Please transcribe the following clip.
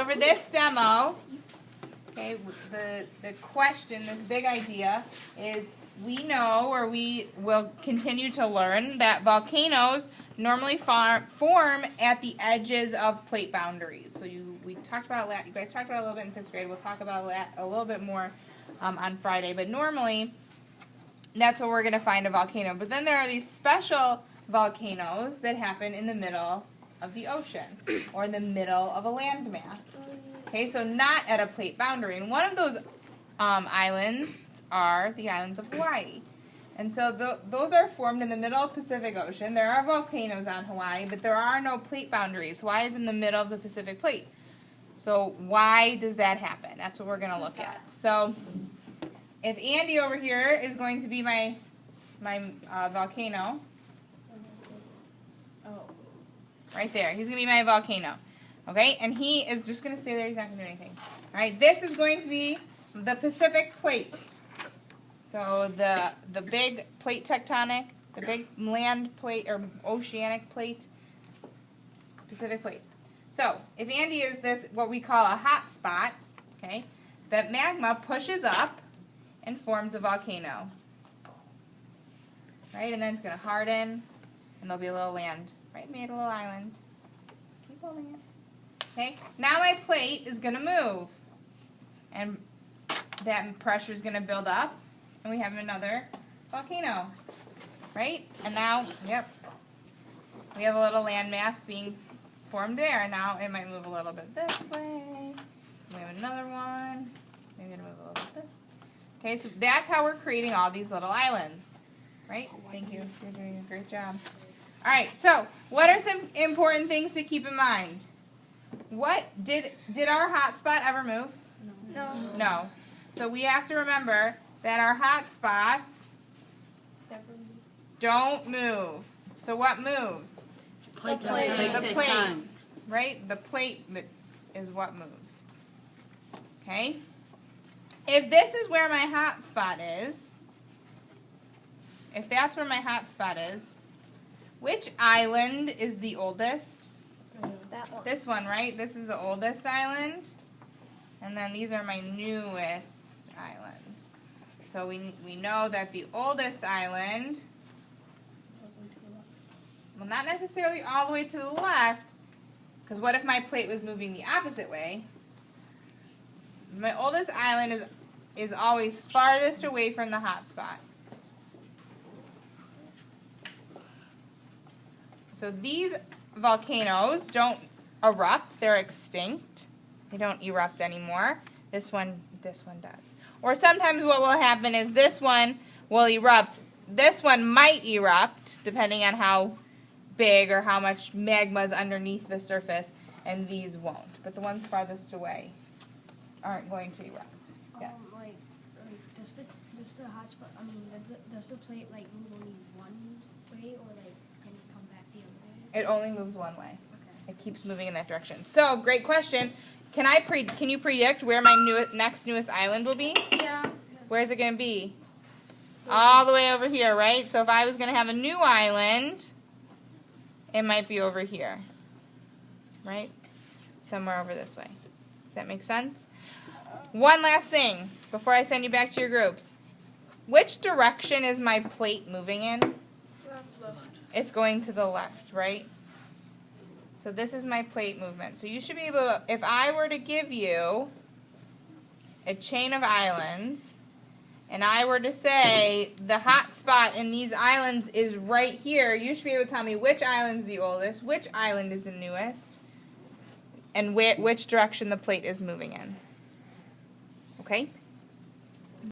over this demo, okay, the question, this big idea is we know, or we will continue to learn, that volcanoes normally form at the edges of plate boundaries. So we talked about that. You guys talked about it a little bit in 6th grade. We'll talk about that a little bit more on Friday. But normally, that's where we're going to find a volcano. But then there are these special volcanoes that happen in the middle of the ocean or in the middle of a landmass. Okay, so not at a plate boundary. And one of those islands are the islands of Hawaii. And so those are formed in the middle of the Pacific Ocean. There are volcanoes on Hawaii, but there are no plate boundaries. Hawaii is in the middle of the Pacific Plate. So why does that happen? That's what we're going to look at. So if Andy over here is going to be my volcano, right there, he's going to be my volcano. Okay, and he is just going to stay there. He's not going to do anything. All right, this is going to be the Pacific Plate. So the big plate tectonic, the big land plate or oceanic plate, Pacific Plate. So if Andy is this, what we call a hot spot, okay, the magma pushes up and forms a volcano. Right, and then it's going to harden, and there'll be a little land. Right, made a little island. Keep holding it. Okay, now my plate is going to move, and that pressure is going to build up, and we have another volcano, right? And now, yep, we have a little landmass being formed there. And now it might move a little bit this way. We have another one. Maybe it'll move a little bit this way. Okay, so that's how we're creating all these little islands, right? Thank you. You're doing a great job. All right, so what are some important things to keep in mind? What did our hot spot ever move? No. No. So we have to remember that our hot spots don't move. So what moves? The plate. Right? The plate is what moves. Okay? If this is where my hot spot is, if that's where my hot spot is, which island is the oldest? That one. This one, right? This is the oldest island. And then these are my newest islands. So we know that the oldest island, well, not necessarily all the way to the left, because what if my plate was moving the opposite way? My oldest island is always farthest away from the hot spot. So these volcanoes don't erupt, they're extinct. They don't erupt anymore. This one does. Or sometimes what will happen is this one will erupt. This one might erupt, depending on how big or how much magma is underneath the surface, and these won't. But the ones farthest away aren't going to erupt. Yeah. Does the hot spot, does the plate move only one way, or can it come back the other way? It only moves one way. Okay. It keeps moving in that direction. So, great question. Can you predict where my next newest island will be? Yeah. Where's it going to be? All the way over here, right? So if I was going to have a new island, it might be over here. Right? Somewhere over this way. Does that make sense? One last thing before I send you back to your groups. Which direction is my plate moving in? Left. It's going to the left, right? So this is my plate movement. So you should be able to, if I were to give you a chain of islands, and I were to say the hot spot in these islands is right here, you should be able to tell me which island is the oldest, which island is the newest, and which direction the plate is moving in. Okay?